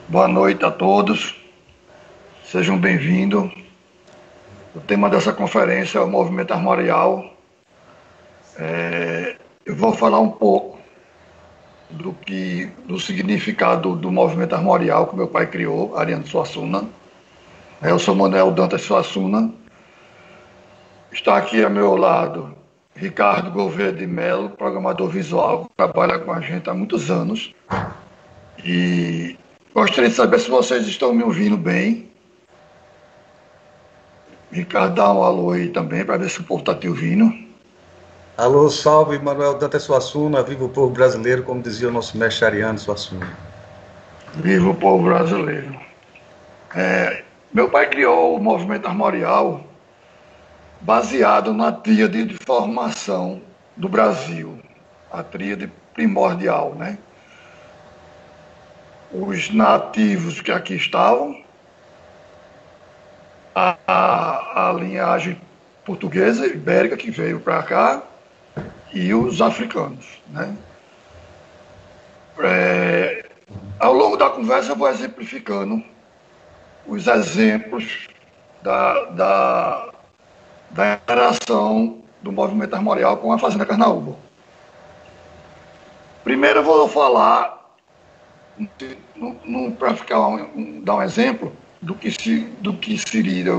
Boa noite a todos, sejam bem-vindos. O tema dessa conferência é o movimento armorial. Eu vou falar um pouco do significado do movimento armorial que meu pai criou, Ariano Suassuna. Eu sou Manuel Dantas Suassuna. Está aqui ao meu lado Ricardo Gouveia de Mello, programador visual, que trabalha com a gente há muitos anos. E gostaria de saber se vocês estão me ouvindo bem. Ricardo, dá um alô aí também, para ver se o povo está te ouvindo. Alô, salve, Manuel Dantas Suassuna, viva o povo brasileiro, como dizia o nosso mestre Ariano Suassuna. Viva o povo brasileiro. Meu pai criou o movimento armorial baseado na tríade de formação do Brasil, a tríade primordial, né? Os nativos que aqui estavam, a linhagem portuguesa, ibérica, que veio para cá, e os africanos, né? Ao longo da conversa eu vou exemplificando os exemplos da interação do movimento armorial com a Fazenda Carnaúba. Primeiro eu vou falar, para dar um exemplo, do que seria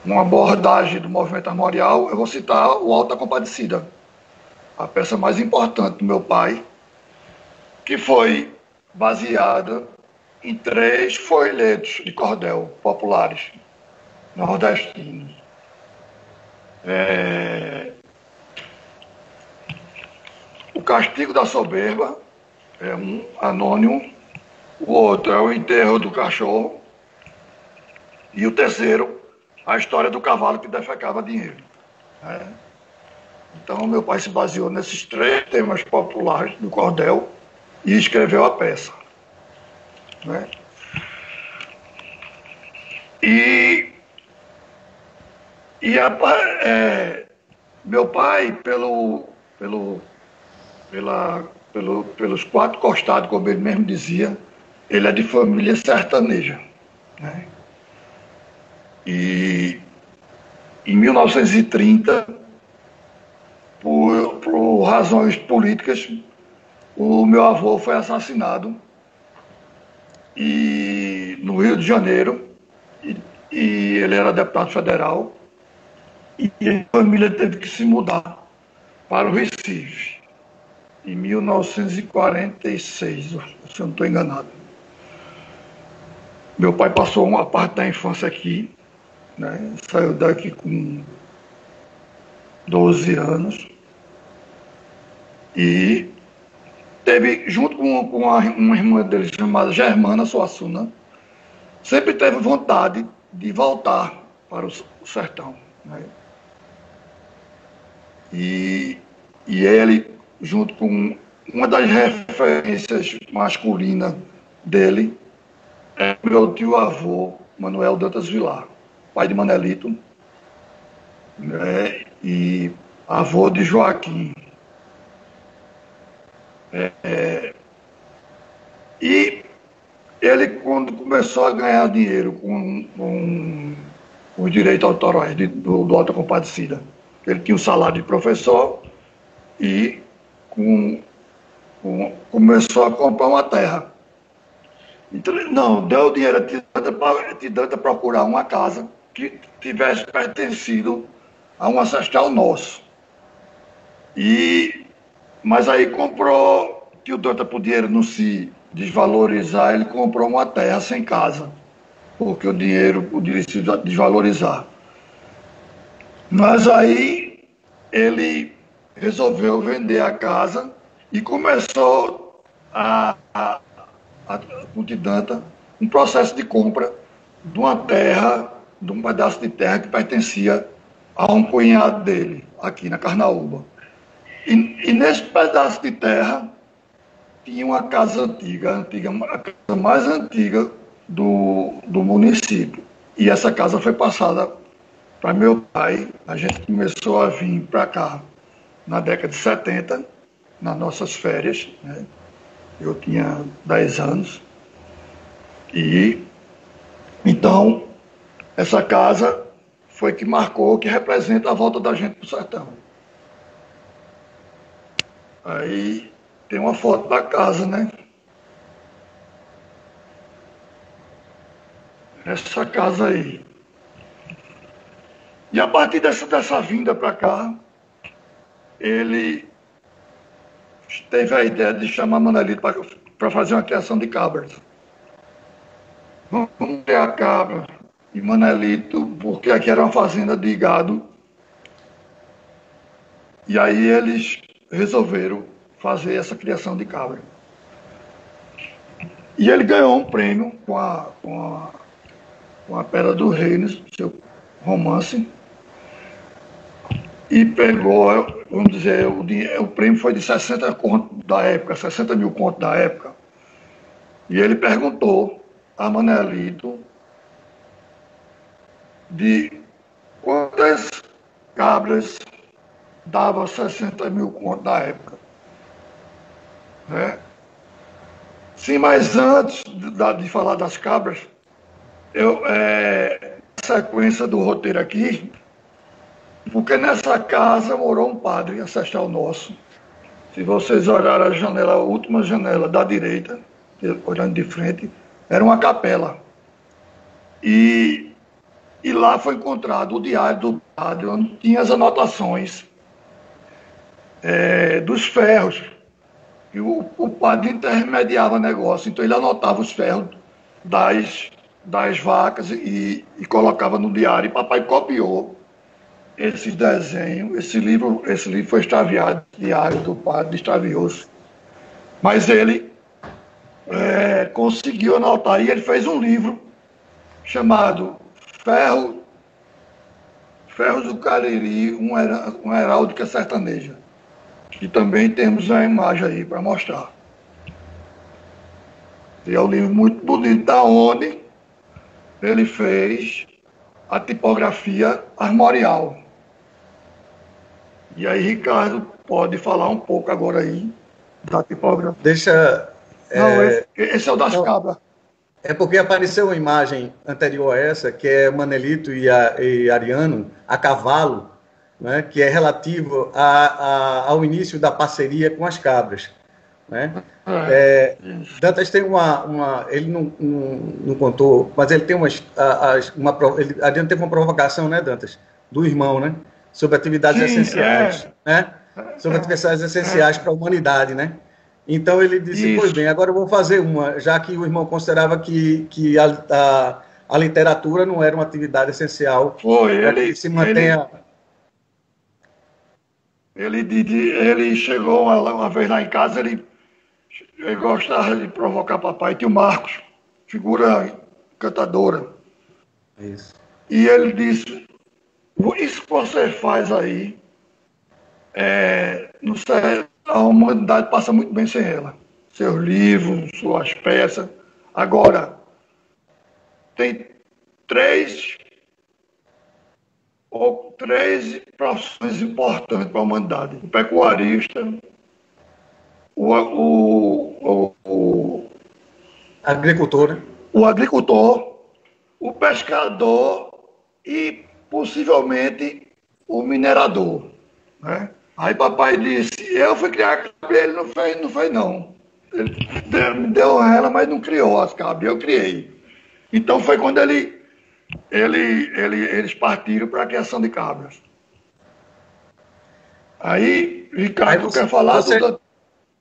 uma abordagem do movimento armorial. Eu vou citar o Alto da Compadecida, a peça mais importante do meu pai, que foi baseada em 3 folhetos de cordel populares nordestinos. O Castigo da Soberba é um anônimo, o outro é o Enterro do Cachorro, e o terceiro, a história do cavalo que defecava dinheiro. Então, meu pai se baseou nesses 3 temas populares do cordel e escreveu a peça. Né? Meu pai, pelos 4 costados, como ele mesmo dizia, ele é de família sertaneja. Né? E em 1930, por razões políticas, o meu avô foi assassinado no Rio de Janeiro, e ele era deputado federal, e a família teve que se mudar para o Recife, em 1946, se eu não estou enganado. Meu pai passou uma parte da infância aqui, né? Saiu daqui com 12 anos, e teve, junto com uma irmã dele chamada Germana Suassuna, sempre teve vontade de voltar para o sertão. Né? E ele, junto com uma das referências masculinas dele, é meu tio-avô, Manuel Dantas Vilar, pai de Manelito, né? E avô de Joaquim. E ele, quando começou a ganhar dinheiro com os direitos autorais do Alta Compadecida, ele tinha um salário de professor e começou a comprar uma terra. Então, não, deu dinheiro a procurar uma casa que tivesse pertencido a um ancestral nosso. Mas aí comprou, que o Danta, por dinheiro não se desvalorizar, ele comprou uma terra sem casa, porque o dinheiro podia se desvalorizar. Mas aí ele resolveu vender a casa e começou com o Danta um processo de compra de uma terra, de um pedaço de terra que pertencia a um cunhado dele, aqui na Carnaúba. E nesse pedaço de terra tinha uma casa antiga, a casa mais antiga do município. E essa casa foi passada para meu pai. A gente começou a vir para cá na década de 70, nas nossas férias, né? Eu tinha 10 anos. E então essa casa foi que marcou, que representa a volta da gente para o sertão. Aí tem uma foto da casa, né? Essa casa aí. E a partir dessa vinda para cá, ele teve a ideia de chamar Manelito para fazer uma criação de cabras. Vamos ter a cabra e Manelito, porque aqui era uma fazenda de gado. E aí eles resolveram fazer essa criação de cabra. E ele ganhou um prêmio com a Pedra do Reino, seu romance, e pegou, vamos dizer, o prêmio foi de 60 contos da época, 60 mil contos da época. E ele perguntou a Manelito de quantas cabras dava 60 mil contos da época. Né? Sim, mas antes de falar das cabras, sequência do roteiro aqui, porque nessa casa morou um padre ancestral nosso. Se vocês olharem a janela, a última janela da direita, olhando de frente, era uma capela. E lá foi encontrado o diário do padre, onde tinha as anotações dos ferros. E o padre intermediava negócio, então ele anotava os ferros das vacas e colocava no diário. E papai copiou esse desenho, esse livro foi extraviado, diário do padre extraviou-se. Mas ele conseguiu anotar, e ele fez um livro chamado Ferros do Cariri, uma heráldica sertaneja. E também temos a imagem aí para mostrar. E é um livro muito bonito, da onde ele fez a tipografia armorial. E aí, Ricardo, pode falar um pouco agora aí da tipografia. Deixa... Não, esse é o das cabras. É porque apareceu uma imagem anterior a essa, que é Manelito e Ariano a cavalo, né, que é relativo ao início da parceria com as cabras. Né? Dantas tem ele não contou, mas ele tem Ariano teve uma provocação, né, Dantas, do irmão, né, sobre atividades essenciais, né, sobre atividades essenciais para a humanidade, né. Então ele disse, pois bem, agora eu vou fazer uma, já que o irmão considerava que a literatura não era uma atividade essencial. Ele se mantenha... Ele chegou uma vez lá em casa, ele gostava de provocar papai, tinha o Marcos, figura cantadora. Isso. E ele disse, isso que você faz aí, não sei, a humanidade passa muito bem sem ela. Seus livros, suas peças. Agora, tem três profissões importantes para a humanidade. O pecuarista, agricultor, né? O agricultor, o pescador e, possivelmente, o minerador. Né? Aí papai disse, eu fui criar cabra, ele não fez não. Ele me deu ela, mas não criou as cabras, eu criei. Então foi quando eles partiram para a criação de cabras. Aí, Ricardo, quer falar?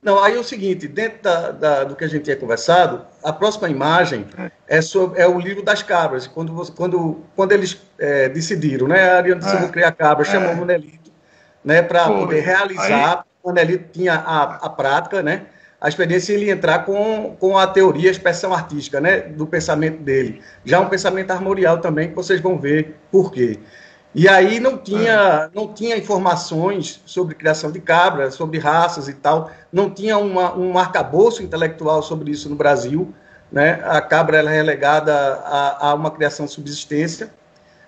Não, aí é o seguinte, dentro do que a gente tinha conversado, a próxima imagem é o livro das cabras. Quando eles decidiram, né, a Ariano disse, eu vou criar cabras, chamou o Manelito, né, para poder realizar. O Manelito tinha a prática, né, a experiência, ele entrar com a teoria, a expressão artística, né, do pensamento dele. Já um pensamento armorial também, que vocês vão ver por quê. E aí não tinha informações sobre criação de cabra, sobre raças e tal, não tinha um arcabouço intelectual sobre isso no Brasil, né? A cabra ela é relegada a uma criação de subsistência.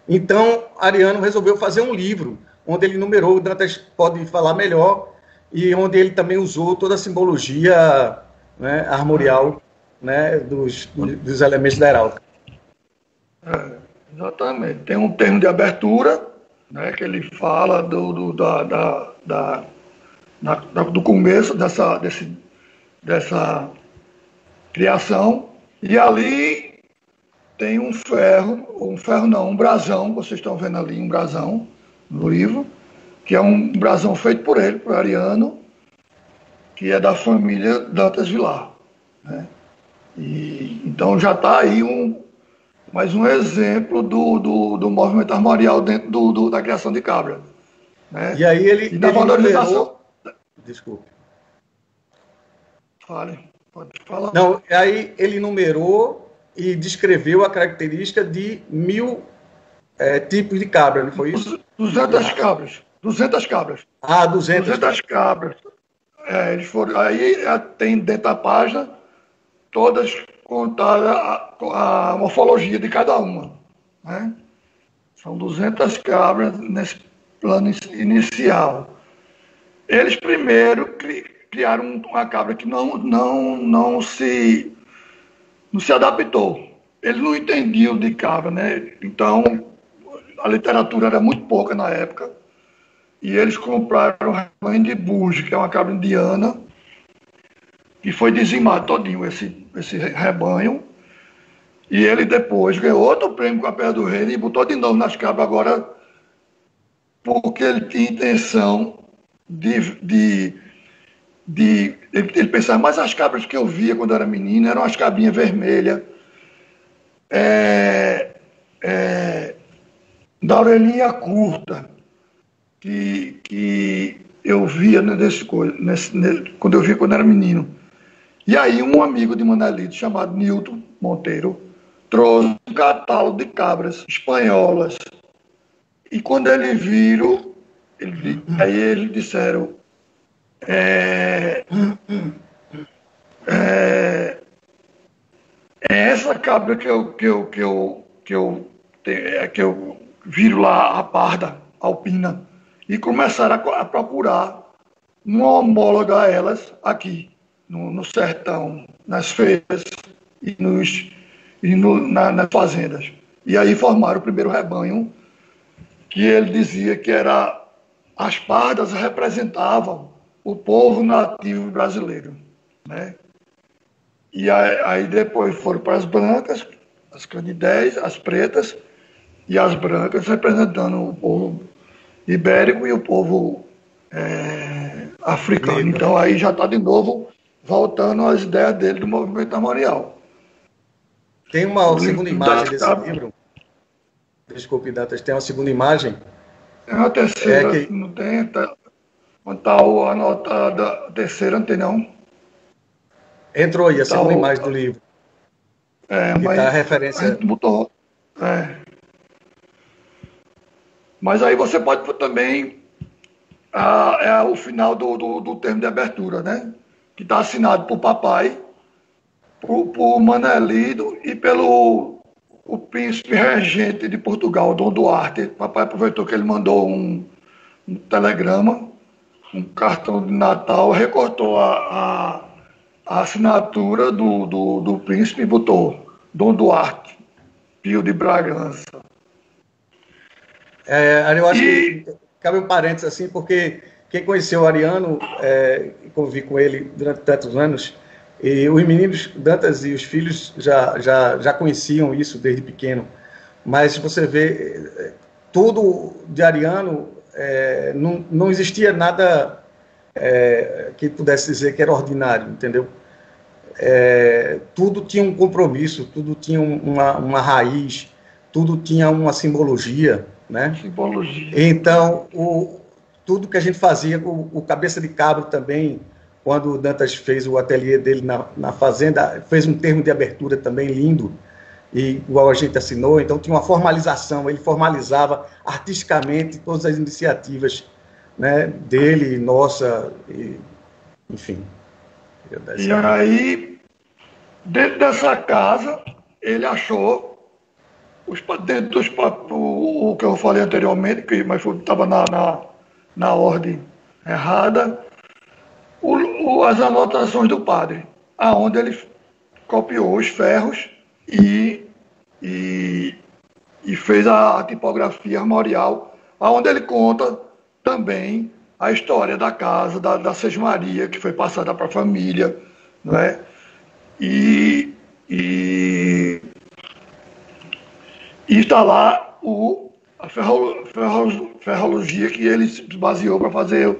Então, Ariano resolveu fazer um livro, onde ele numerou, o Dantas pode falar melhor, e onde ele também usou toda a simbologia né, armorial, né, dos elementos da heráldica. Exatamente. Tem um termo de abertura, né, que ele fala do começo dessa criação, e ali tem um ferro não, um brasão, vocês estão vendo ali um brasão no livro, que é um brasão feito por ele, por Ariano, que é da família Dantas Vilar, né? E então já está aí mais um exemplo do movimento armorial dentro da criação de cabra, né? E aí ele na valorização. Desculpe. Pode falar. Não, aí ele numerou e descreveu a característica de 1000 tipos de cabra, não foi isso? 200 cabras. 200 cabras. Ah, 200 cabras. Eles foram, aí tem dentro da página todas contadas a morfologia de cada uma, né? São 200 cabras nesse plano inicial. Eles primeiro criaram uma cabra que não se adaptou. Eles não entendiam de cabra, né? Então, a literatura era muito pouca na época, e eles compraram o rebanho de Burge, que é uma cabra indiana, que foi dizimado todinho esse rebanho, e ele depois ganhou outro prêmio com a Pedra do Reino e botou de novo nas cabras agora, porque ele tinha intenção ele pensava, mas as cabras que eu via quando eu era menino eram as cabrinhas vermelhas, da orelhinha curta, que eu via quando eu via quando era menino. E aí um amigo de Manelito, chamado Nilton Monteiro, trouxe um catálogo de cabras espanholas. E quando eles viram, aí eles disseram, essa cabra que eu viro lá, a parda alpina, e começaram a procurar uma homóloga a elas aqui no sertão, nas feiras e nas fazendas. E aí formaram o primeiro rebanho, que ele dizia que as pardas representavam o povo nativo brasileiro, né? E aí depois foram para as brancas, as canidés, as pretas, e as brancas representando o povo ibérico e o povo africano. Então aí já está de novo voltando às ideias dele do movimento armorial. Tem uma segunda imagem desse livro. Desculpe, Dantas, tem uma segunda imagem. Tem uma terceira, não tem? Onde está a nota da terceira, não tem não? Entrou aí a segunda imagem do livro. Mas tá a referência. A gente botou. Mas aí você pode também. O final do termo de abertura, né? Que está assinado por papai, por Manelido e pelo o príncipe regente de Portugal, Dom Duarte. Papai aproveitou que ele mandou um telegrama, um cartão de Natal, recortou a assinatura do príncipe e botou Dom Duarte, Pio de Bragança. Eu acho que cabe um parênteses assim, porque quem conheceu o Ariano, convivi com ele durante tantos anos, e os meninos, Dantas e os filhos, já conheciam isso desde pequeno. Mas você vê, tudo de Ariano, não existia nada que pudesse dizer que era ordinário, entendeu? Tudo tinha um compromisso, tudo tinha uma raiz, tudo tinha uma simbologia, né? Simbologia. Então, tudo que a gente fazia com o Cabeça de Cabra também, quando o Dantas fez o ateliê dele na fazenda, fez um termo de abertura também lindo, igual a gente assinou, então tinha uma formalização, ele formalizava artisticamente todas as iniciativas, né, dele, nossa, enfim. E aí, dentro dessa casa, ele achou dentro o que eu falei anteriormente, mas estava na ordem errada, as anotações do padre. aonde ele copiou os ferros e fez a tipografia armorial, aonde ele conta também a história da casa, da sesmaria que foi passada para a família, não é? E está lá a ferrologia que ele se baseou para fazer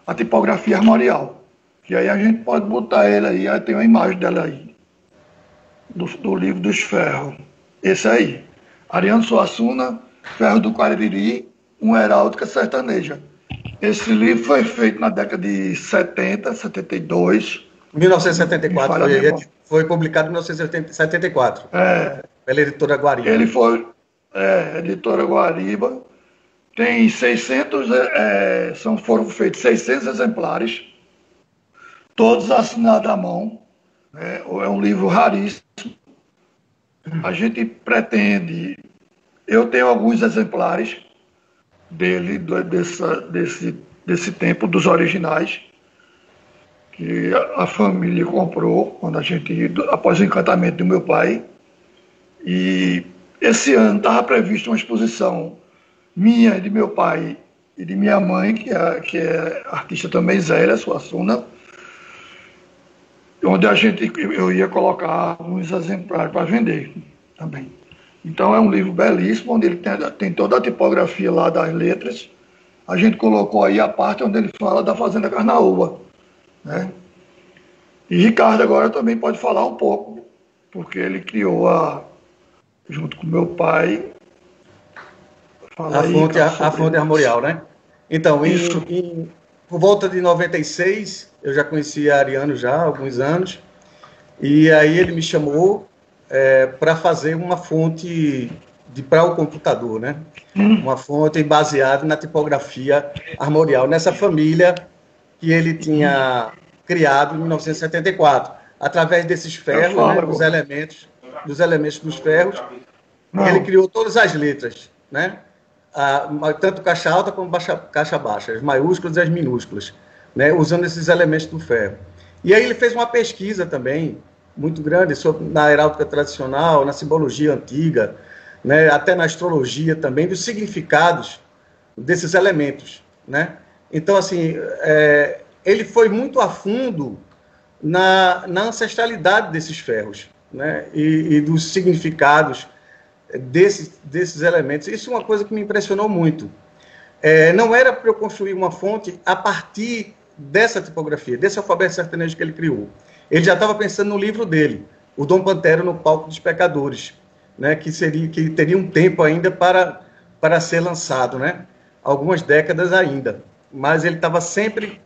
a tipografia armorial. Que aí a gente pode botar ele aí tem uma imagem dela aí, do livro dos ferros. Esse aí. Ariano Suassuna, Ferro do Cariri, uma heráldica sertaneja. Esse livro foi feito na década de 70, 72. 1974, foi publicado em 1974. Pela editora Guariba. Ele foi, editora Guariba. Tem 600, foram feitos 600 exemplares, todos assinados à mão. É um livro raríssimo. A gente pretende... Eu tenho alguns exemplares dele, desse tempo, dos originais, que a família comprou após o encantamento do meu pai. E esse ano estava prevista uma exposição minha, de meu pai e de minha mãe, que é artista também, Zélia Suassuna, onde eu ia colocar alguns exemplares para vender também. Então é um livro belíssimo, onde ele tem toda a tipografia lá das letras. A gente colocou aí a parte onde ele fala da Fazenda Carnaúba, né? E Ricardo agora também pode falar um pouco, porque ele criou junto com meu pai, a fonte armorial, né? Então, por volta de 96, eu já conhecia Ariano há alguns anos, e aí ele me chamou para fazer uma fonte para o computador, né? Uma fonte baseada na tipografia armorial, nessa família que ele tinha criado em 1974, através desses ferros, né, dos elementos dos ferros. Ele criou todas as letras, né? Tanto caixa alta como caixa baixa, as maiúsculas e as minúsculas, né? Usando esses elementos do ferro. E aí ele fez uma pesquisa também muito grande na heráldica tradicional, na simbologia antiga, né? Até na astrologia também, dos significados desses elementos, né? Então, assim, ele foi muito a fundo na ancestralidade desses ferros, né? E dos significados desses elementos. Isso é uma coisa que me impressionou muito. Não era para eu construir uma fonte a partir dessa tipografia, desse alfabeto sertanejo que ele criou. Ele já estava pensando no livro dele, O Dom Pantero no Palco dos Pecadores, né, que teria um tempo ainda para ser lançado, né? Algumas décadas ainda. Mas ele estava sempre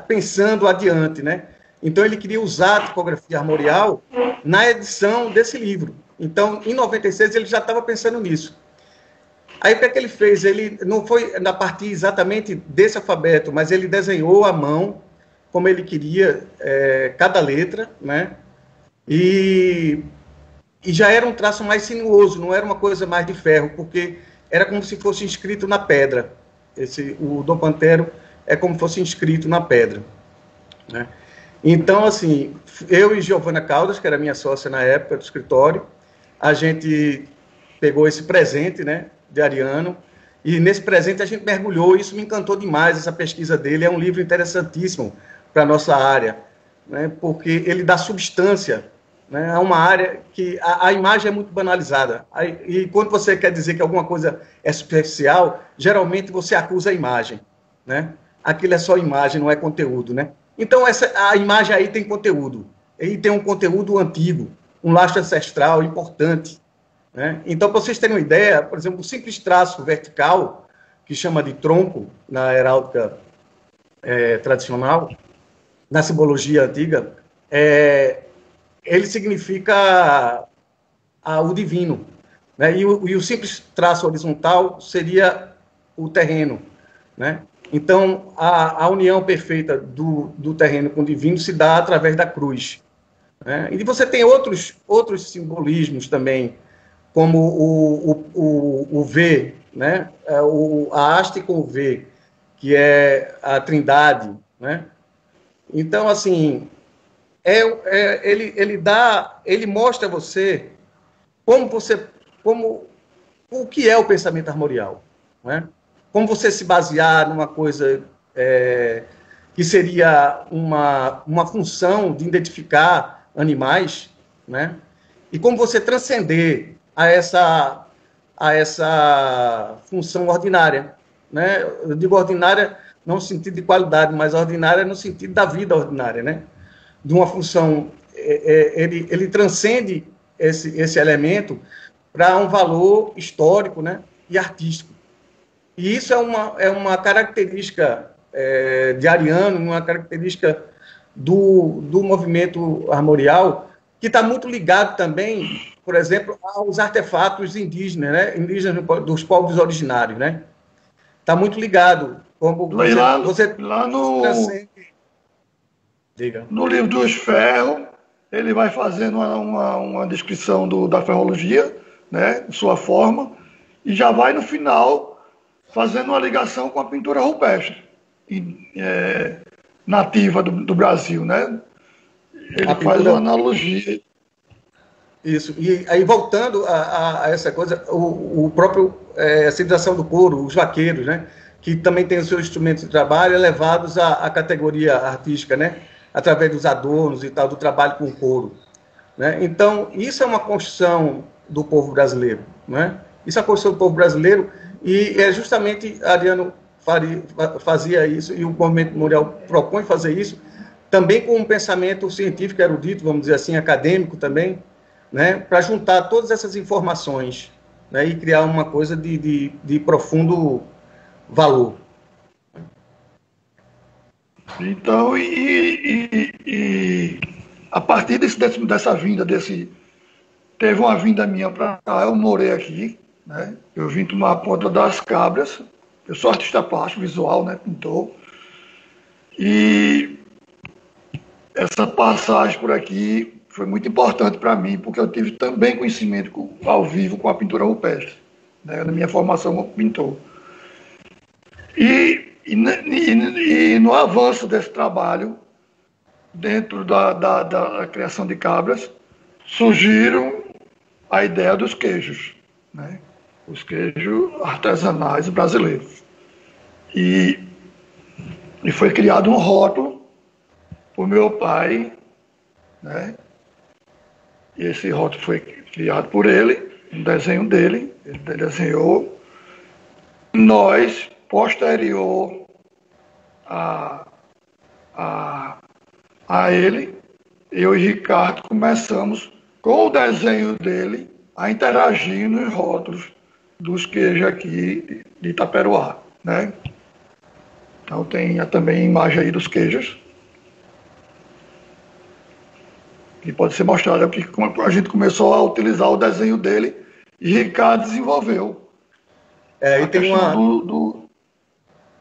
pensando adiante, né? Então ele queria usar a tipografia armorial na edição desse livro. Então, em 96, ele já estava pensando nisso. Aí, o que é que ele fez? Ele não foi a partir exatamente desse alfabeto, mas ele desenhou à mão, como ele queria, cada letra, né? E já era um traço mais sinuoso, não era uma coisa mais de ferro, porque era como se fosse inscrito na pedra. O Dom Pantero é como se fosse inscrito na pedra, né? Então, assim, eu e Giovana Caldas, que era minha sócia na época do escritório, a gente pegou esse presente, né, de Ariano, e nesse presente a gente mergulhou, e isso me encantou demais, essa pesquisa dele. É um livro interessantíssimo para a nossa área, né, porque ele dá substância, né, a uma área que a imagem é muito banalizada. E quando você quer dizer que alguma coisa é superficial, geralmente você acusa a imagem, né? Aquilo é só imagem, não é conteúdo, né? Então, a imagem aí tem conteúdo, e tem um conteúdo antigo, um lastro ancestral importante, né? Então, para vocês terem uma ideia, por exemplo, o simples traço vertical, que chama de tronco na heráldica tradicional, na simbologia antiga, ele significa o divino, né? E o simples traço horizontal seria o terreno, né? Então, a união perfeita do terreno com o divino se dá através da cruz, né? E você tem outros simbolismos também, como o V, né? A haste com o V, que é a trindade, né? Então, assim, ele mostra a você como o que é o pensamento armorial, né? Como você se basear numa coisa que seria uma função de identificar animais, né? E como você transcender a essa função ordinária, né? Eu digo ordinária não no sentido de qualidade, mas ordinária no sentido da vida ordinária, né? De uma função, ele transcende esse elemento para um valor histórico, né? E artístico. E isso é uma característica de Ariano, uma característica do movimento armorial, que está muito ligado também, por exemplo, aos artefatos indígenas, né? Indígenas dos povos originários, né? Está muito ligado. Como você lá no livro dos Ferros, ele vai fazendo uma descrição da ferrologia, né, sua forma, e já vai no final fazendo uma ligação com a pintura rupestre nativa do Brasil, né? Ele faz uma analogia. Isso. E aí, voltando a essa coisa, o próprio a civilização do couro, os vaqueiros, né? Que também tem os seus instrumentos de trabalho elevados à categoria artística, né? Através dos adornos e tal, do trabalho com o couro, né? Então, isso é uma construção do povo brasileiro, né? Isso é a construção do povo brasileiro, e justamente Ariano fazia isso, e o movimento memorial propõe fazer isso, também com um pensamento científico erudito, vamos dizer assim, acadêmico também, né? Para juntar todas essas informações, né? E criar uma coisa de profundo valor. Então, a partir dessa vinda, teve uma vinda minha para cá, eu morei aqui, né? Eu vim tomar conta das cabras, eu sou artista plástico, visual, né? Pintor, e essa passagem por aqui foi muito importante para mim, porque eu tive também conhecimento ao vivo com a pintura rupestre, né? Na minha formação como pintor. E no avanço desse trabalho, dentro da criação de cabras, surgiram a ideia dos queijos, né? Os queijos artesanais brasileiros. E foi criado um rótulo por meu pai, né? E esse rótulo foi criado por ele, um desenho dele, ele desenhou. Nós, posterior a ele, eu e Ricardo começamos, com o desenho dele, a interagir nos rótulos dos queijos aqui de Itaperuá, né? Então tem também imagem aí dos queijos, que pode ser mostrada, porque a gente começou a utilizar o desenho dele e Ricardo desenvolveu. E tem uma...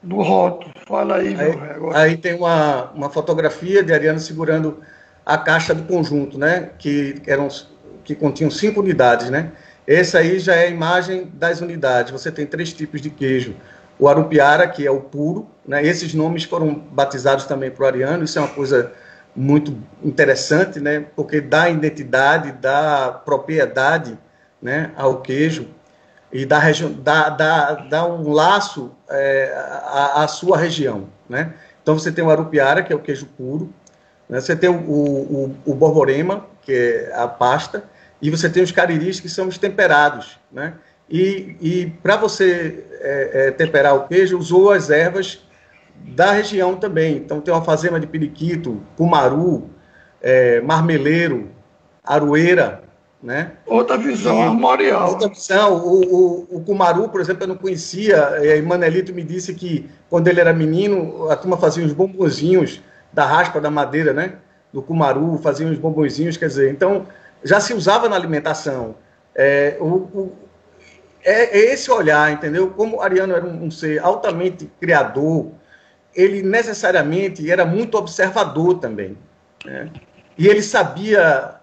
do rótulo. Fala aí, meu velho. Agora. Aí tem uma fotografia de Ariano segurando a caixa do conjunto, né? Que continham 5 unidades, né? Essa aí já é a imagem das unidades. Você tem 3 tipos de queijo. O arupiara, que é o puro, né? Esses nomes foram batizados também para o Ariano. Isso é uma coisa muito interessante, né? Porque dá identidade, dá propriedade, né, ao queijo, e dá um laço à sua região, né? Então você tem o arupiara, que é o queijo puro, né? Você tem o borborema, que é a pasta, e você tem os cariris, que são os temperados, né? E para você temperar o queijo, usou as ervas da região também. Então tem uma alfazema de periquito, cumaru, marmeleiro, aroeira, né? Outra visão armorial. Outra visão. O cumaru, por exemplo, eu não conhecia. Manelito me disse que quando ele era menino, a turma fazia uns bombonzinhos da raspa da madeira, né? Do cumaru, fazia uns bombonzinhos, quer dizer, então já se usava na alimentação. É esse olhar, entendeu? Como Ariano era um ser altamente criador, ele necessariamente era muito observador também, né? E ele sabia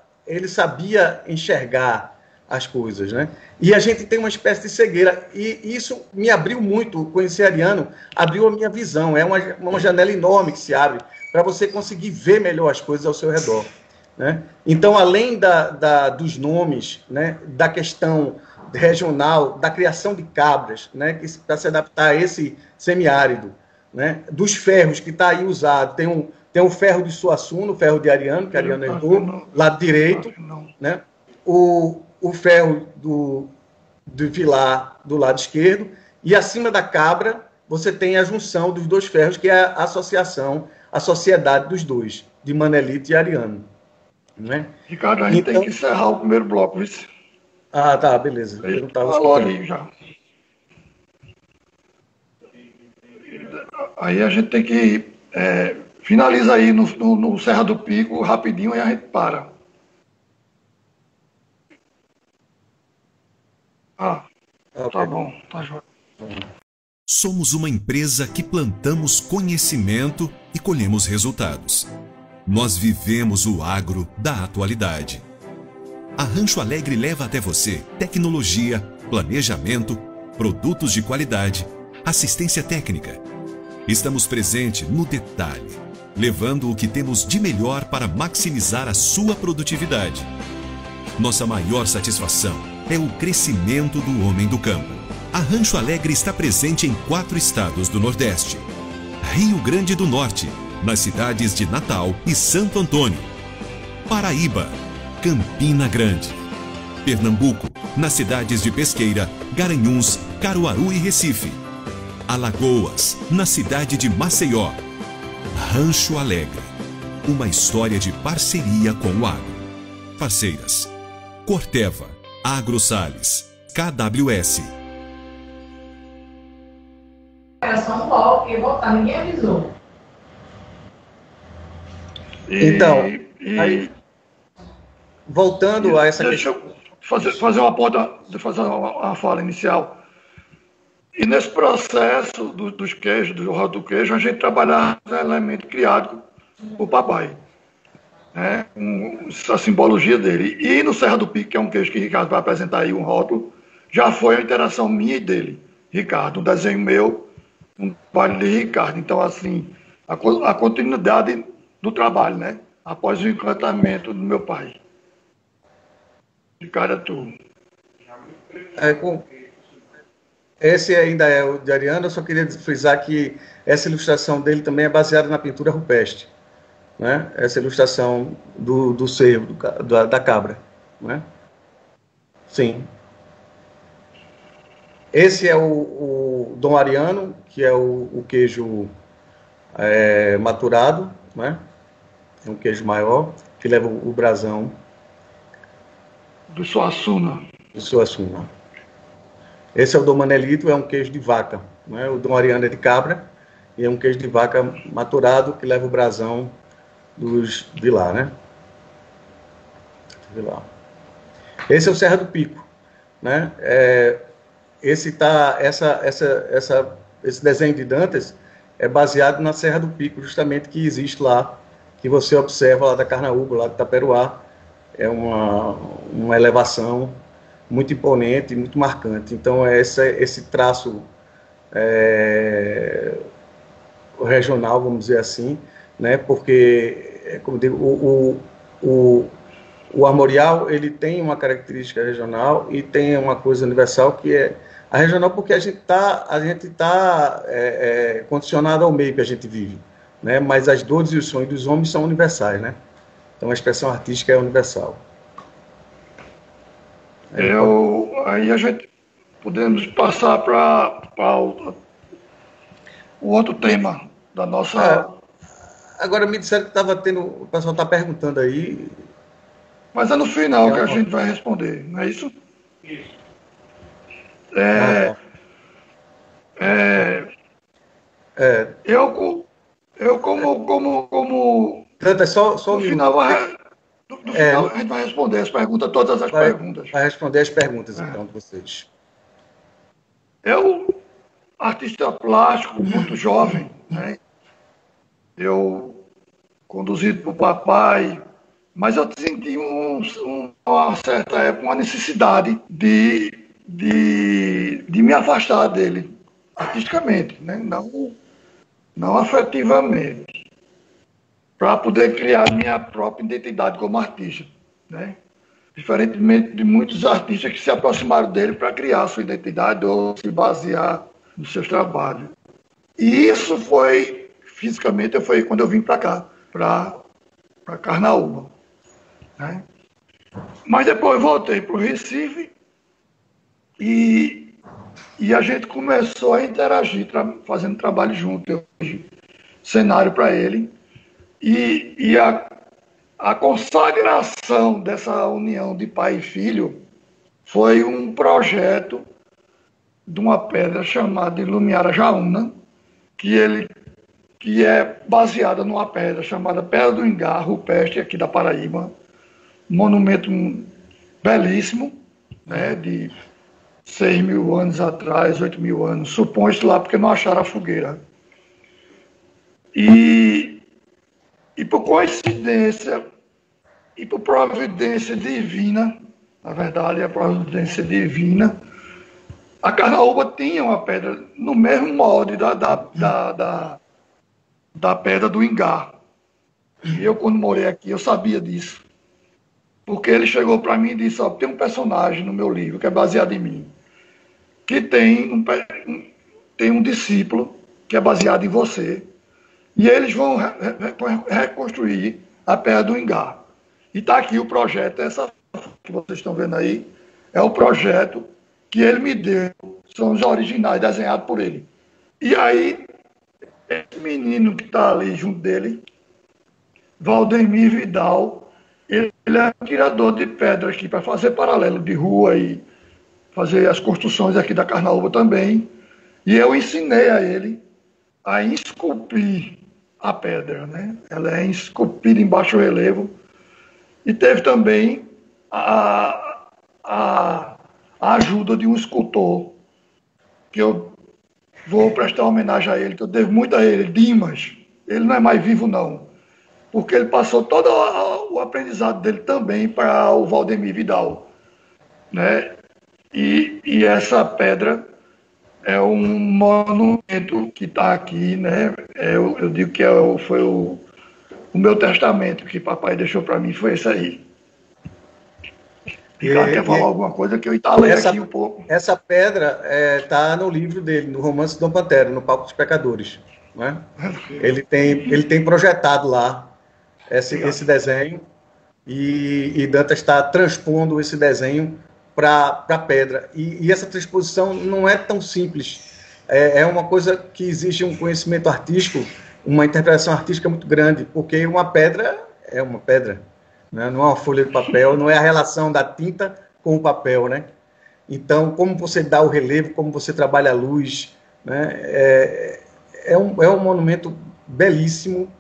enxergar as coisas, né? E a gente tem uma espécie de cegueira, e isso me abriu muito. Conhecer Ariano abriu a minha visão. É uma janela enorme que se abre para você conseguir ver melhor as coisas ao seu redor, né? Então, além dos nomes, né, da questão regional, da criação de cabras, né, para se adaptar a esse semiárido, né, dos ferros que está aí usado, tem um ferro de Suassuna, o ferro de Ariano, que Ariano herdou, lado direito, né, o ferro do Vilar do lado esquerdo, e acima da cabra você tem a junção dos dois ferros, que é a associação, a sociedade dos dois, de Manelito e Ariano. Né? Ricardo, a gente tem que encerrar o primeiro bloco, isso. Ah, tá, beleza. Ele falou ali já. Aí a gente tem que finaliza aí no Serra do Pico rapidinho e a gente para. Tá bom, tá jóia. Somos uma empresa que plantamos conhecimento e colhemos resultados. Nós vivemos o agro da atualidade. A Rancho Alegre leva até você tecnologia, planejamento, produtos de qualidade, assistência técnica. Estamos presentes no detalhe, levando o que temos de melhor para maximizar a sua produtividade. Nossa maior satisfação é o crescimento do homem do campo. A Rancho Alegre está presente em 4 estados do Nordeste. Rio Grande do Norte, nas cidades de Natal e Santo Antônio. Paraíba, Campina Grande. Pernambuco, nas cidades de Pesqueira, Garanhuns, Caruaru e Recife. Alagoas, na cidade de Maceió. Rancho Alegre, uma história de parceria com o agro. Parceiras: Corteva, AgroSales, KWS. Era só um bloco, ia voltar, ninguém avisou. Então, aí, voltando a essa questão. Deixa eu fazer uma fala inicial. E nesse processo dos queijos, do rodo do queijo, a gente trabalhava com elemento criado por papai. Né? A simbologia dele. E no Serra do Pico, que é um queijo que o Ricardo vai apresentar aí, um rótulo, já foi a interação minha e dele. Ricardo, um desenho meu, um trabalho de Ricardo. Então, assim, a continuidade do trabalho, né? Após o encantamento do meu pai. Ricardo, é tu. Esse ainda é o de Ariano. Eu só queria frisar que essa ilustração dele também é baseada na pintura rupestre, né? Essa ilustração do cervo, da cabra, né? Sim. Esse é o Dom Ariano, que é o queijo maturado, né? É um queijo maior, que leva o brasão. Do Suassuna. Do Suassuna. Esse é o Dom Manelito, é um queijo de vaca. Né? O Dom Ariano é de cabra, e é um queijo de vaca maturado, que leva o brasão dos Vilar, né? Vilar. Esse é o Serra do Pico, né? Esse desenho de Dantas é baseado na Serra do Pico, justamente, que existe lá, que você observa lá da Carnaúba, lá de Taperoá. É uma elevação muito imponente, muito marcante. Então, esse traço regional, vamos dizer assim, né? Porque, como eu digo, o armorial, ele tem uma característica regional e tem uma coisa universal, que é a regional, porque a gente tá condicionado ao meio que a gente vive, né? Mas as dores e os sonhos dos homens são universais, né? Então a expressão artística é universal. Aí a gente podemos passar para o outro tema da nossa... Agora me disseram que estava tendo... O pessoal está perguntando aí... Mas é no final que a gente vai responder, não é isso? Isso. Eu como Tanto é só no final, no final a gente vai responder as perguntas, todas as perguntas. Vai responder as perguntas, então, de vocês. Eu, artista plástico, muito jovem, né? Eu, conduzido por papai, mas eu senti uma certa época, uma necessidade de me afastar dele, artisticamente, né? Não afetivamente. para poder criar minha própria identidade como artista, né? Diferentemente de muitos artistas que se aproximaram dele para criar sua identidade ou se basear nos seus trabalhos. E isso foi, fisicamente, foi quando eu vim para cá, para Carnaúba, né? Mas depois eu voltei para o Recife e a gente começou a interagir, fazendo trabalho junto. Eu fiz cenário para ele. E a consagração dessa união de pai e filho foi um projeto de uma pedra chamada Ilumiara Jaúna, que é baseada numa pedra chamada Pedra do Ingá, rupestre aqui da Paraíba, um monumento belíssimo, né, de 6.000 anos atrás, 8.000 anos, supõe-se lá porque não acharam a fogueira. E por coincidência e por providência divina, na verdade, a providência divina, a Carnaúba tinha uma pedra no mesmo molde da pedra do Ingá. E eu, quando morei aqui, eu sabia disso. Porque ele chegou para mim e disse, ó, tem um personagem no meu livro que é baseado em mim, que tem um discípulo que é baseado em você, e eles vão reconstruir a Pedra do Ingá. E está aqui o projeto, essa que vocês estão vendo aí, é o projeto que ele me deu, são os originais desenhados por ele. E aí, esse menino que está ali junto dele, Valdemir Vidal, ele é um tirador de pedra aqui para fazer paralelo de rua e fazer as construções aqui da Carnaúba também. E eu ensinei a ele a esculpir a pedra, né? Ela é esculpida em baixo relevo. E teve também a ajuda de um escultor, que eu vou prestar homenagem a ele, que eu devo muito a ele, Dimas. Ele não é mais vivo, não, porque ele passou todo o aprendizado dele também para o Valdemir Vidal, né? E essa pedra é um monumento que está aqui, né? Eu digo que foi o meu testamento que papai deixou para mim, foi esse aí. Ricardo quer falar alguma coisa que eu entalei aqui um pouco. Essa pedra está no livro dele, no romance Dom Pantero, no Palco dos Pecadores, né? Ele tem projetado lá esse desenho e Dantas está transpondo esse desenho para a pedra. E essa transposição não é tão simples. É uma coisa que exige um conhecimento artístico, uma interpretação artística muito grande, porque uma pedra é uma pedra, né? Não é uma folha de papel, não é a relação da tinta com o papel, né? Então, como você dá o relevo, como você trabalha a luz, né? É um monumento belíssimo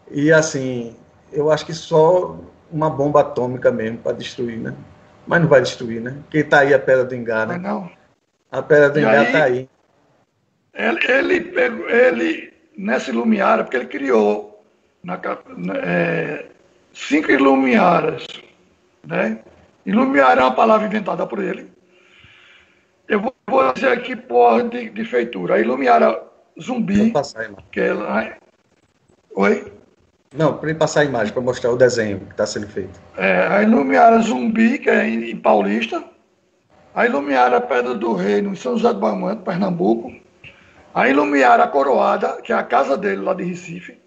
e, assim, eu acho que só uma bomba atômica mesmo para destruir, né? Mas não vai destruir, né? Porque está aí a Pedra do Ingá, né? Não. A Pedra do Ingá está aí. Ele, nessa Ilumiara, porque ele criou 5 Ilumiaras, né? Ilumiara é uma palavra inventada por ele. Eu vou dizer aqui por ordem de feitura. A Ilumiara Zumbi, que ela... Oi? Não, para ele passar a imagem, para mostrar o desenho que está sendo feito. A Ilumiara Zumbi, que é em Paulista. A Ilumiara Pedra do Reino, em São José do Baiamante, Pernambuco. A Ilumiara Coroada, que é a casa dele lá de Recife.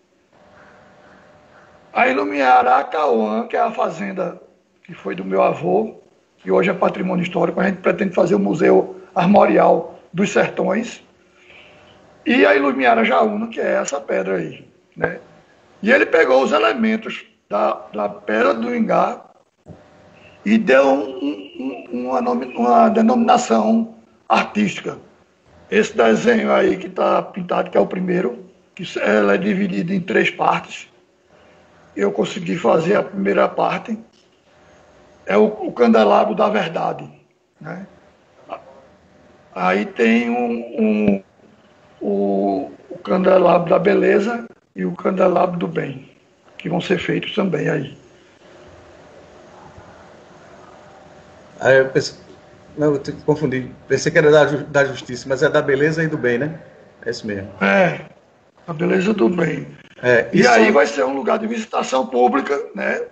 A Ilumiara Acauã, que é a fazenda que foi do meu avô, que hoje é patrimônio histórico. A gente pretende fazer o Museu Armorial dos Sertões. E a Ilumiara Jaúna, que é essa pedra aí, né? E ele pegou os elementos da Pedra do Ingá e deu uma denominação artística. Esse desenho aí que está pintado, que é o primeiro, que ela é dividida em 3 partes. Eu consegui fazer a primeira parte. É o candelabro da verdade, né? Aí tem o candelabro da beleza e o candelabro do bem, que vão ser feitos também aí. Aí eu pensei, não, eu confundi. Pensei que era da justiça, mas é da beleza e do bem, né? É isso mesmo. A beleza do bem. E aí vai ser um lugar de visitação pública, né?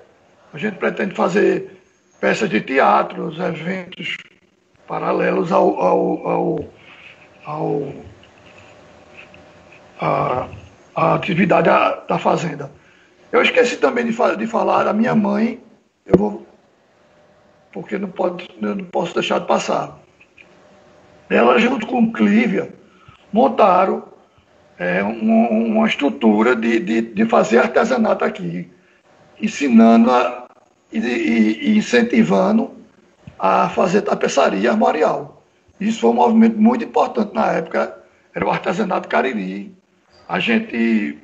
A gente pretende fazer peças de teatros, eventos paralelos à atividade da fazenda. Eu esqueci também de falar da minha mãe, porque eu não posso deixar de passar. Ela, junto com Clívia, montaram uma estrutura de fazer artesanato aqui, ensinando e incentivando a fazer tapeçaria armorial. Isso foi um movimento muito importante na época, era o artesanato Cariri. A gente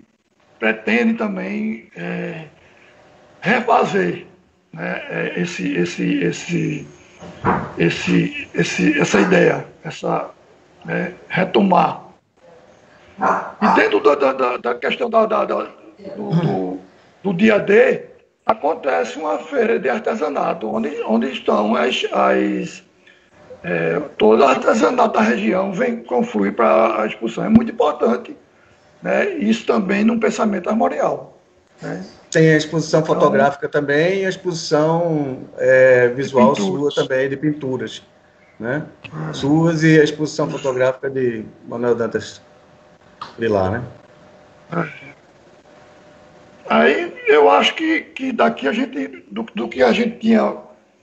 pretende também refazer, né, essa ideia, retomar. E dentro da questão do dia D, acontece uma feira de artesanato, onde estão todo o artesanato da região vem confluir para a exposição. É muito importante, né? Isso também num pensamento armorial. Né? Tem a exposição fotográfica também e a exposição visual sua também, de pinturas. Né? Suas e a exposição fotográfica de Manuel Dantas Vilar, né? Aí eu acho que daqui a gente, do que a gente tinha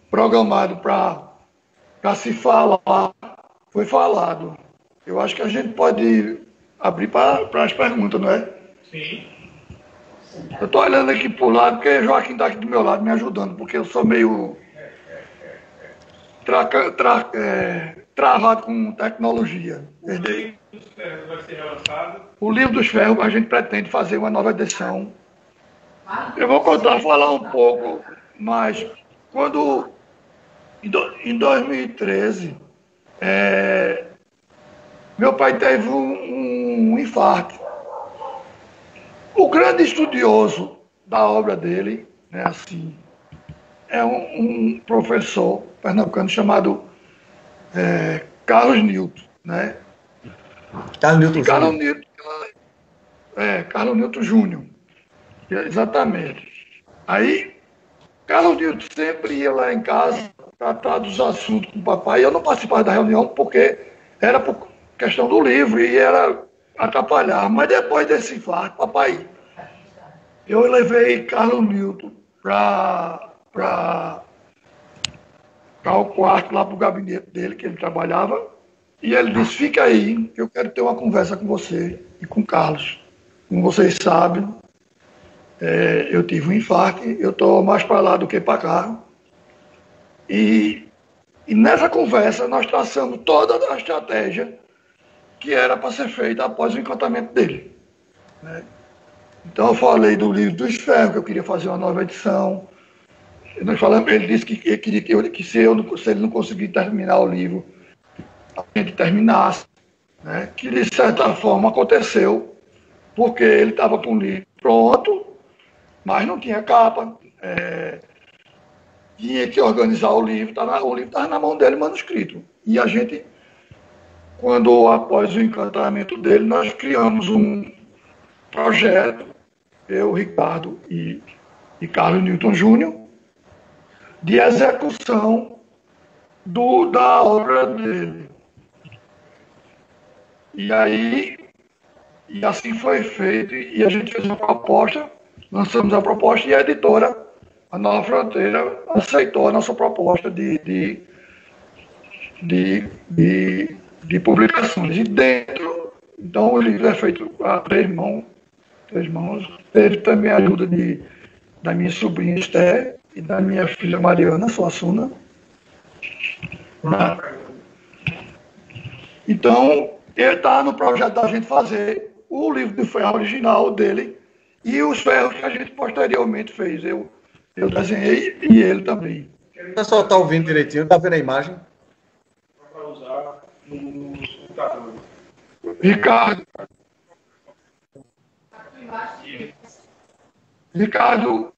programado para se falar, foi falado. Eu acho que a gente pode abrir para as perguntas, não é? Sim. Eu estou olhando aqui para o lado, porque Joaquim está aqui do meu lado me ajudando, porque eu sou meio travado com tecnologia. Vai ser relançado. O Livro dos Ferros, a gente pretende fazer uma nova edição. Eu vou falar um pouco, mas quando, em 2013, meu pai teve um infarto. O grande estudioso da obra dele, né, assim, é um professor pernambucano chamado Carlos Newton, né? Carlos Newton Júnior. Exatamente. Aí, Carlos Newton sempre ia lá em casa tratar dos assuntos com o papai. Eu não participava da reunião porque era por questão do livro e era atrapalhar. Mas depois desse infarto, papai, eu levei Carlos Newton para o quarto, lá para o gabinete dele, que ele trabalhava. E ele disse, fica aí, que eu quero ter uma conversa com você e com o Carlos. Como vocês sabem, eu tive um infarto, eu estou mais para lá do que para cá. E nessa conversa nós traçamos toda a estratégia que era para ser feita após o encantamento dele. Né? Então eu falei do Livro dos Ferros, que eu queria fazer uma nova edição. Nós falamos, ele disse que ele queria que se ele não conseguir terminar o livro, a gente terminasse. Né? Que de certa forma aconteceu, porque ele estava com o livro pronto, mas não tinha capa. Tinha que organizar o livro estava na mão dele, manuscrito. E a gente, após o encantamento dele, nós criamos um projeto, eu, Ricardo e Carlos Newton Júnior, de execução da obra dele. E assim foi feito, e a gente fez uma proposta, lançamos a proposta, e a editora, a Nova Fronteira, aceitou a nossa proposta de publicações. E dentro, então o livro é feito a três mãos. Teve também a ajuda da minha sobrinha Esther e da minha filha Mariana Suassuna. Então, ele está no projeto da gente fazer o livro de ferro original dele e os ferros que a gente posteriormente fez. Eu desenhei e ele também. O pessoal está ouvindo direitinho, está vendo a imagem? Para usar nos computadores. Ricardo,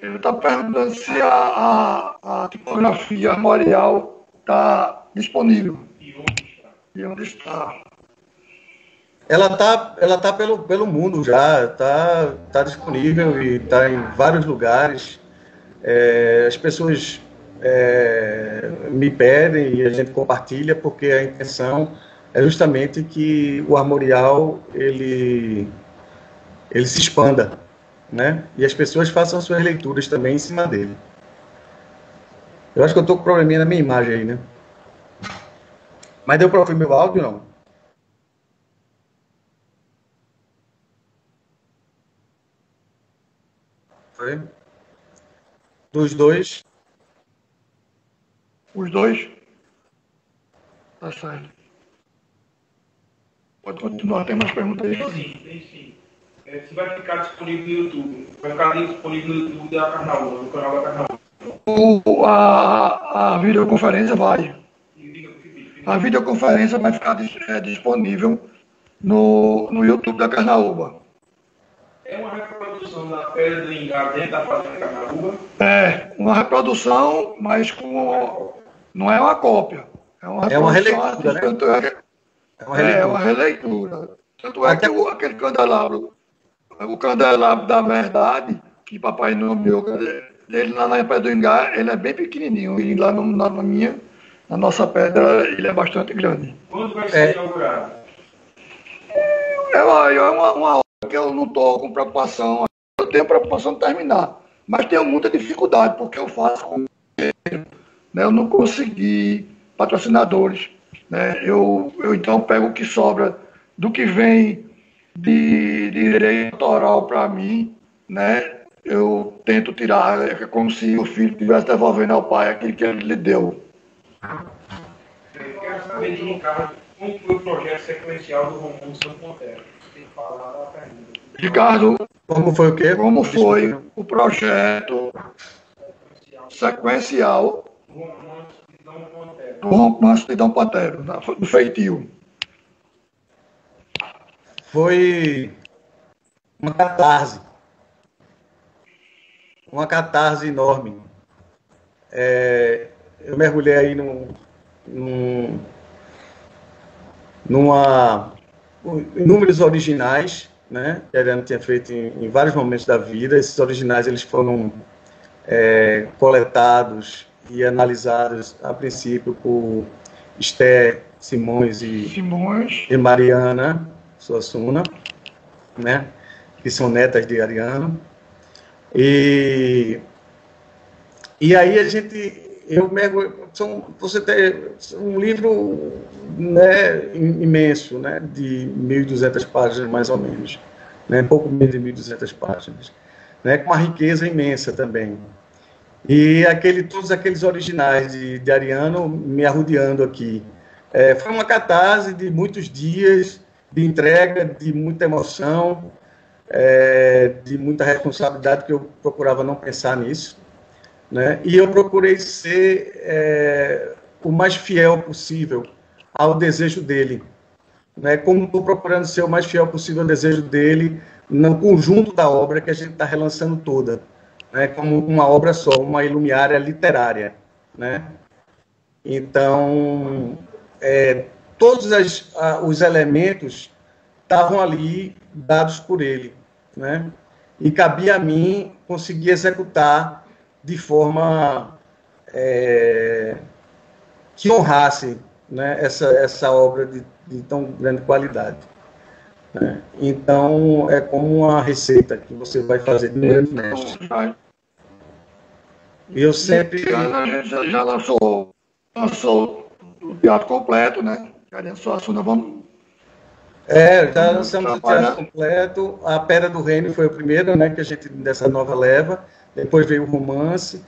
ele está perguntando se a tipografia armorial está disponível. E onde está? E onde está? Ela tá pelo mundo já, tá disponível e está em vários lugares. As pessoas me pedem e a gente compartilha, porque a intenção é justamente que o armorial ele se expanda, né? E as pessoas façam suas leituras também em cima dele. Eu acho que eu estou com probleminha na minha imagem aí, né? Mas deu para ouvir meu áudio, não? Foi? Dos dois. Os dois? Tá certo. Pode continuar, tem mais perguntas aí? Tem sim. Se vai ficar disponível no YouTube. Vai ficar disponível no YouTube da Carnaúba, no canal da Carnaúba. A videoconferência vai. A videoconferência vai ficar disponível no YouTube da Carnaúba. É uma reprodução da Pedra do Ingá dentro da Fazenda Carnaúba? É, uma reprodução, mas não é uma cópia. É uma releitura, né? Tanto é uma releitura. Tanto é que aquele candelabro, o candelabro da verdade, que papai nomeou dele lá na Pedra do Ingá, ele é bem pequenininho. E lá na nossa pedra, ele é bastante grande. Quando vai ser inaugurado? É uma obra que eu não estou com preocupação. Eu tenho preocupação de terminar, mas tenho muita dificuldade, porque eu faço com dinheiro, né? Eu não consegui patrocinadores, né? Eu então pego o que sobra do que vem de direito autoral para mim, né? Eu tento tirar, é como se o filho estivesse devolvendo ao pai aquilo que ele lhe deu. Eu quero saber de Ricardo como foi o projeto sequencial do Romano Santo Montero. Você tem que falar da pergunta. Ricardo, Como foi o quê? como foi o projeto sequencial do romance de Dom Patero, do feitio? Foi uma catarse. Uma catarse enorme. Eu mergulhei aí números originais, né, que a Ariana tinha feito em vários momentos da vida. Esses originais eles foram coletados e analisados a princípio por Esther Simões e Mariana Suassuna, né, que são netas de Ariano. E aí você tem um livro, né, imenso, né, de 1.200 páginas mais ou menos, né, pouco menos de 1.200 páginas, né, com uma riqueza imensa também. E todos aqueles originais de Ariano me arrodeando aqui. Foi uma catarse de muitos dias, de entrega, de muita emoção, de muita responsabilidade, que eu procurava não pensar nisso, né? E eu procurei ser o mais fiel possível ao desejo dele, né? Como estou procurando ser o mais fiel possível ao desejo dele no conjunto da obra que a gente está relançando toda, né? Como uma obra só, uma iluminária literária, né? Então, todos os elementos estavam ali dados por ele, né? E cabia a mim conseguir executar de forma que honrasse, né, essa obra de tão grande qualidade, né? Então, é como uma receita que você vai fazer de maneira honesta. E eu sempre... A gente já lançou o teatro completo, né? Ariano Suassuna, vamos... já lançamos o teatro completo. A Pedra do Reino foi o primeiro, né, que a gente, dessa nova leva. Depois veio o romance,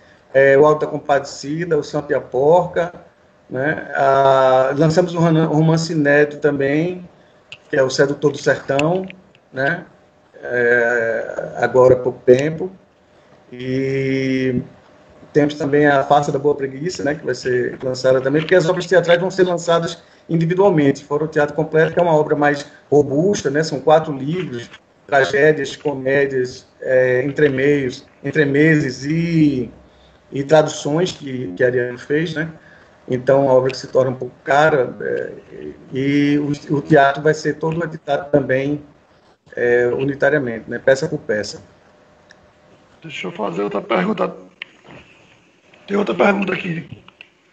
o Alta Compadecida, o Santo e a Porca, né? Lançamos um romance inédito também, que é o Sedutor do Sertão, né? Agora há pouco tempo. E temos também a Farsa da Boa Preguiça, né, que vai ser lançada também, porque as obras teatrais vão ser lançadas individualmente. Fora o Teatro Completo, que é uma obra mais robusta, né? São 4 livros, tragédias, comédias, entremeses e traduções que a Ariane fez, né? então a obra se torna um pouco cara, e o teatro vai ser todo editado também unitariamente, né, peça por peça. Deixa eu fazer outra pergunta. Tem outra pergunta aqui.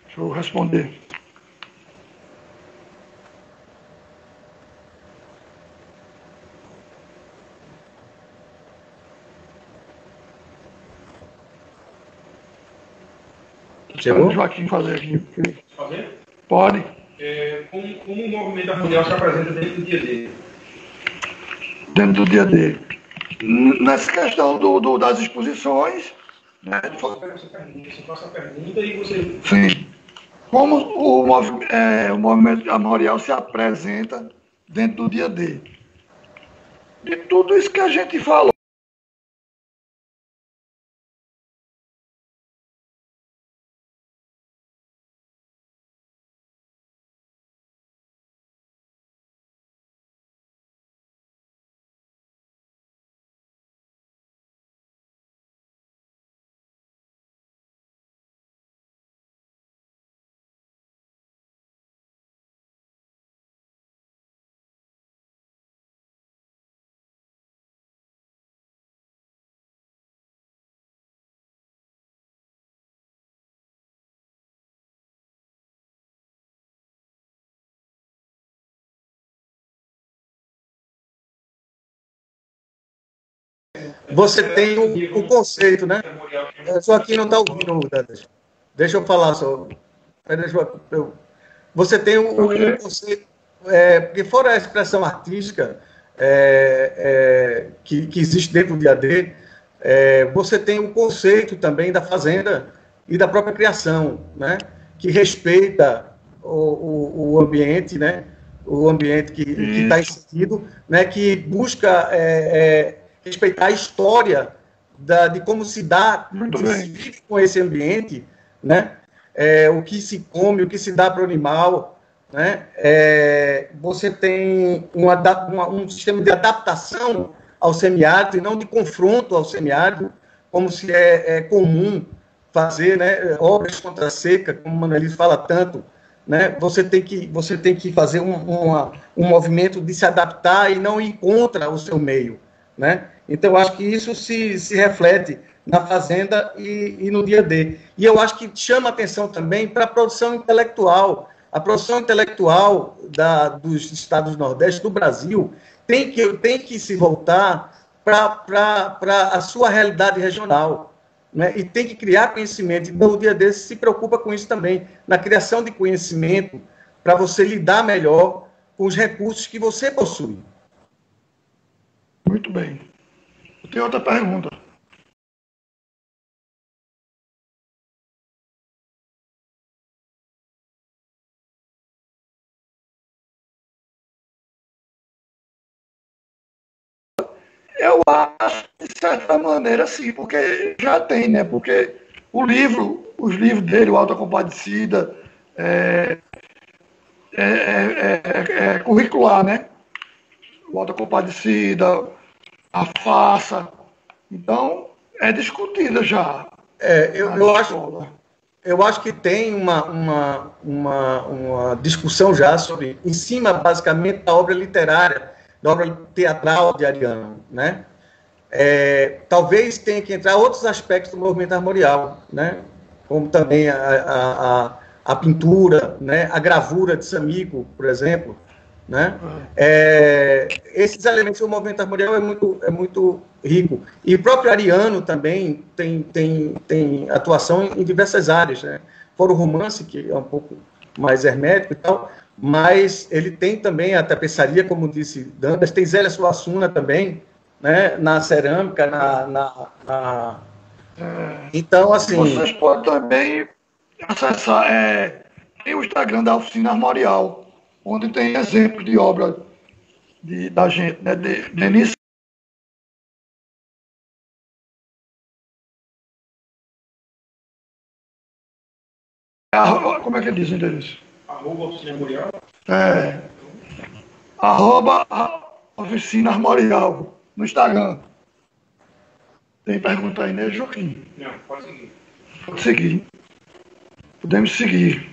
Deixa eu responder. Chegou? Joaquim fazer aqui. Fazer? Pode. Como o movimento armorial se apresenta dentro do dia dele? Dentro do dia dele. Nessa questão das exposições, né? Você faça a pergunta e você... Sim. Como o movimento armorial se apresenta dentro do dia dele. De tudo isso que a gente falou. Você tem o conceito, né? Só aqui não está ouvindo, Dantas. Deixa eu falar só. Você tem o conceito, porque fora a expressão artística que existe dentro do IAD, você tem o conceito também da fazenda e da própria criação, né? Que respeita o ambiente, né? O ambiente que está inserido, né? Que busca respeitar a história de como se dá, se vive com esse ambiente, né? O que se come, o que se dá para o animal, né? Você tem um sistema de adaptação ao semiárido e não de confronto ao semiárido, como se é comum fazer, né? Obras contra a seca, como o Manuelito fala tanto, né? Você tem que fazer um movimento de se adaptar e não ir contra o seu meio, né? Então, eu acho que isso se reflete na fazenda e no dia D. E eu acho que chama atenção também para a produção intelectual. A produção intelectual dos estados do Nordeste, do Brasil, tem que se voltar para a sua realidade regional, né? E tem que criar conhecimento. Então, o dia D se preocupa com isso também, na criação de conhecimento, para você lidar melhor com os recursos que você possui. Muito bem. Tem outra pergunta. Eu acho, de certa maneira, sim, porque já tem, né? Porque os livros dele, o Auto da Compadecida, é curricular, né? O Auto da Compadecida, a farsa. Então, é discutida já. Eu acho que tem uma discussão já sobre, em cima, basicamente, da obra literária, da obra teatral de Ariano, né? Talvez tenha que entrar outros aspectos do movimento armorial, né? Como também a pintura, né? A gravura de Samico, por exemplo, né? Esses elementos do movimento armorial é muito rico. E o próprio Ariano também tem atuação em diversas áreas, né? Fora o romance, que é um pouco mais hermético e tal, mas ele tem também a tapeçaria, como disse Dantas, tem Zélia Suassuna também, né? Na cerâmica, Então, assim... Vocês podem também acessar tem o Instagram da Oficina Armorial, onde tem exemplos de obra da gente, né? Denise. Como é que diz o endereço? @Oficina Armorial. @Oficina Armorial no Instagram. Tem pergunta aí, né, Joaquim? Não, pode seguir. Pode seguir. Podemos seguir.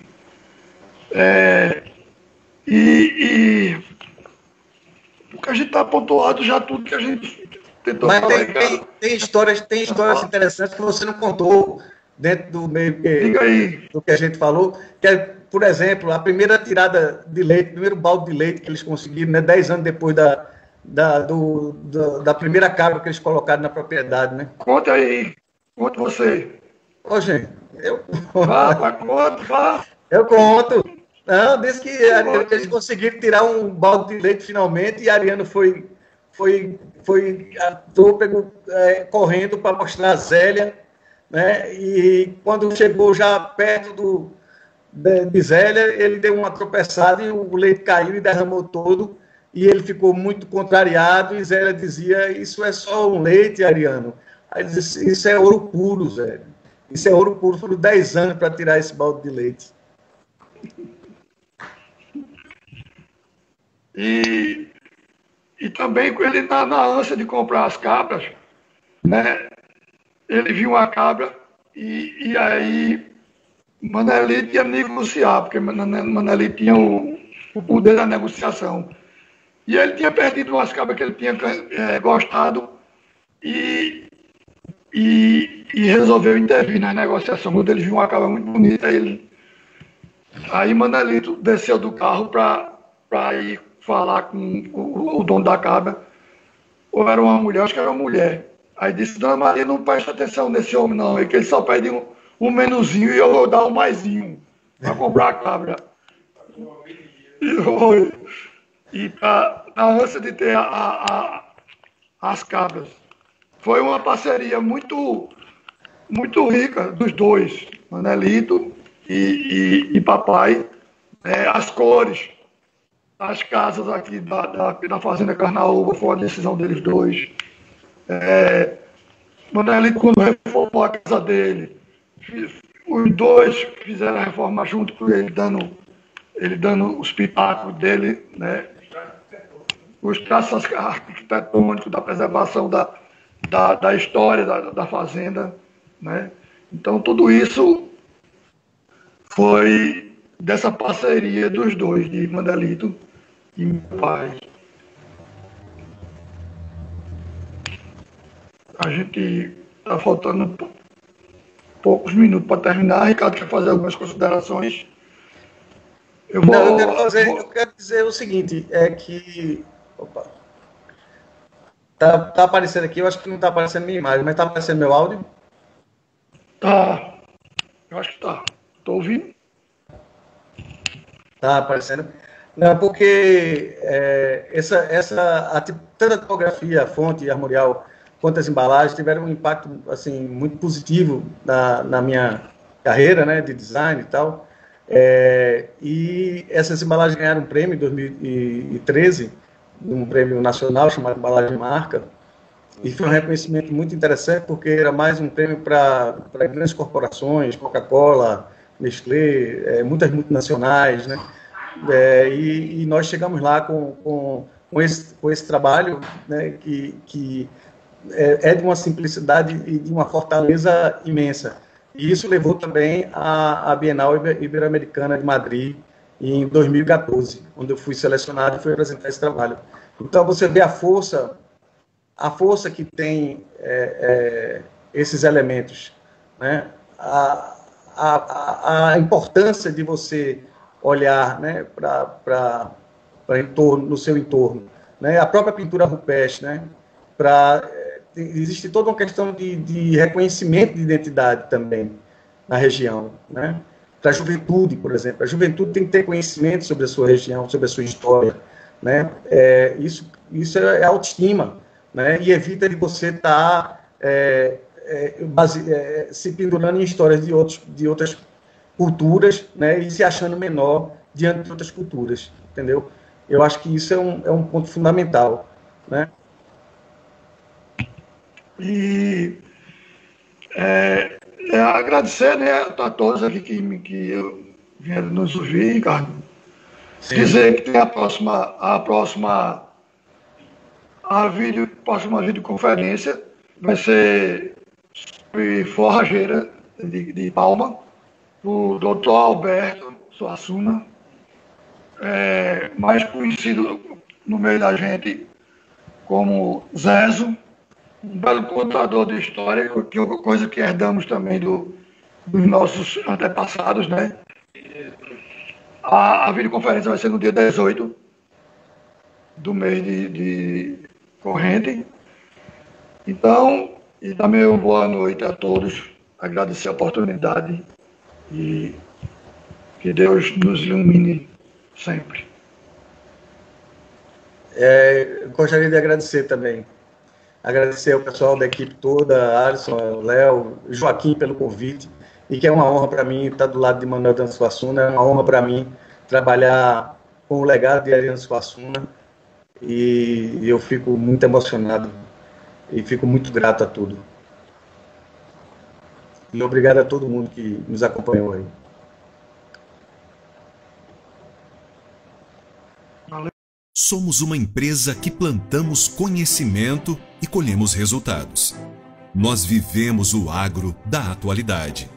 E porque a gente está pontuado já tudo que a gente tentou Mas falar. tem histórias interessantes que você não contou dentro do meio Diga aí. do que a gente falou, que é, por exemplo, a primeira tirada de leite, o primeiro balde de leite que eles conseguiram, né, 10 anos depois da primeira cabra que eles colocaram na propriedade, né? Conta aí. Conta você. Ô, gente, Vá. eu conto. Não, disse que eles conseguiram tirar um balde de leite finalmente e a Ariano foi correndo para mostrar a Zélia, né? E quando chegou já perto de Zélia, ele deu uma tropeçada e o leite caiu e derramou todo. E ele ficou muito contrariado e Zélia dizia: isso é só um leite, Ariano. Aí ele disse: isso é ouro puro, Zélia. Isso é ouro puro. Foram 10 anos para tirar esse balde de leite. E também ele na ânsia de comprar as cabras, né? Ele viu uma cabra e aí Manelito ia negociar, porque Manelito tinha o poder da negociação. E ele tinha perdido umas cabras que ele tinha gostado e resolveu intervir na negociação. Quando ele viu uma cabra muito bonita, aí Manelito desceu do carro para ir falar com o dono da cabra, ou era uma mulher, acho que era uma mulher. Aí disse: Dona Maria, não presta atenção nesse homem não, é que ele só pede um menuzinho e eu vou dar um maisinho para comprar a cabra. E na ânsia de ter as cabras. Foi uma parceria muito, muito rica dos dois, Manelito e papai. As cores, as casas aqui da Fazenda Carnaúba, foi uma decisão deles dois. Manelito, quando reformou a casa dele, os dois fizeram a reforma junto com ele, dando os pitacos dele, né? Os traços arquitetônicos da preservação da história da fazenda, né? Então, tudo isso foi dessa parceria dos dois, de Manelito e meu pai. A gente está faltando poucos minutos para terminar. Ricardo quer fazer algumas considerações. Eu quero dizer o seguinte, é que... Opa. Tá aparecendo aqui, eu acho que não está aparecendo minha imagem, mas está aparecendo meu áudio? Tá. Eu acho que tá. Estou ouvindo? Tá aparecendo. Não, porque tanto a tipografia, a fonte e armorial, quanto as embalagens tiveram um impacto assim, muito positivo na minha carreira, né, de design e tal. E essas embalagens ganharam um prêmio em 2013, um prêmio nacional chamado Embalagem Marca, e foi um reconhecimento muito interessante, porque era mais um prêmio para grandes corporações, Coca-Cola, Nestlé, muitas multinacionais, né? E nós chegamos lá com esse trabalho, né, que é de uma simplicidade e de uma fortaleza imensa. E isso levou também à Bienal Ibero-Americana de Madrid em 2014, onde eu fui selecionado e fui apresentar esse trabalho. Então, você vê a força que tem esses elementos, né? A importância de você olhar, né, para no seu entorno, né? A própria pintura rupestre, né? Existe toda uma questão de reconhecimento de identidade também na região, né? Para a juventude, por exemplo. A juventude tem que ter conhecimento sobre a sua região, sobre a sua história, né? Isso é autoestima, né? E evita de você estar se pendurando em histórias de outras culturas, né? E se achando menor diante de outras culturas, entendeu? Eu acho que isso é um ponto fundamental, né? E agradecer, né, a todos aqui que vieram nos ouvir, Ricardo. Sim. Dizer que tem a próxima videoconferência vai ser sobre forrageira de Palma, o Dr. Alberto Suassuna, mais conhecido no meio da gente como Zezo, um belo contador de história, que é uma coisa que herdamos também dos nossos antepassados, né? A videoconferência vai ser no dia 18 do mês de corrente. Então, e também uma boa noite a todos, agradecer a oportunidade e que Deus nos ilumine sempre. Gostaria de agradecer também. Agradecer ao pessoal da equipe toda, Alisson, Léo, Joaquim pelo convite, e que é uma honra para mim estar do lado de Manuel Dantas Suassuna, é uma honra para mim trabalhar com o legado de Ariano Suassuna, e eu fico muito emocionado e fico muito grato a tudo. E obrigado a todo mundo que nos acompanhou aí. Somos uma empresa que plantamos conhecimento e colhemos resultados. Nós vivemos o agro da atualidade.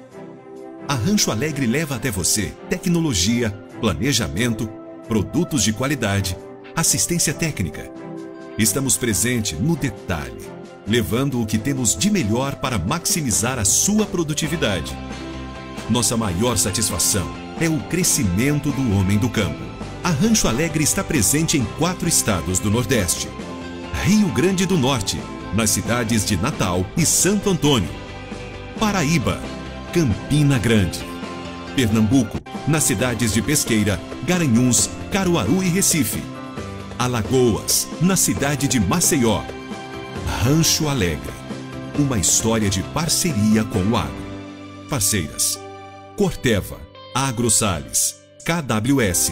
A Rancho Alegre leva até você tecnologia, planejamento, produtos de qualidade, assistência técnica. Estamos presentes no detalhe, levando o que temos de melhor para maximizar a sua produtividade. Nossa maior satisfação é o crescimento do homem do campo. A Rancho Alegre está presente em 4 estados do Nordeste. Rio Grande do Norte, nas cidades de Natal e Santo Antônio. Paraíba, Campina Grande. Pernambuco, nas cidades de Pesqueira, Garanhuns, Caruaru e Recife. Alagoas, na cidade de Maceió. Rancho Alegre, uma história de parceria com o agro. Parceiras: Corteva, AgroSales, KWS,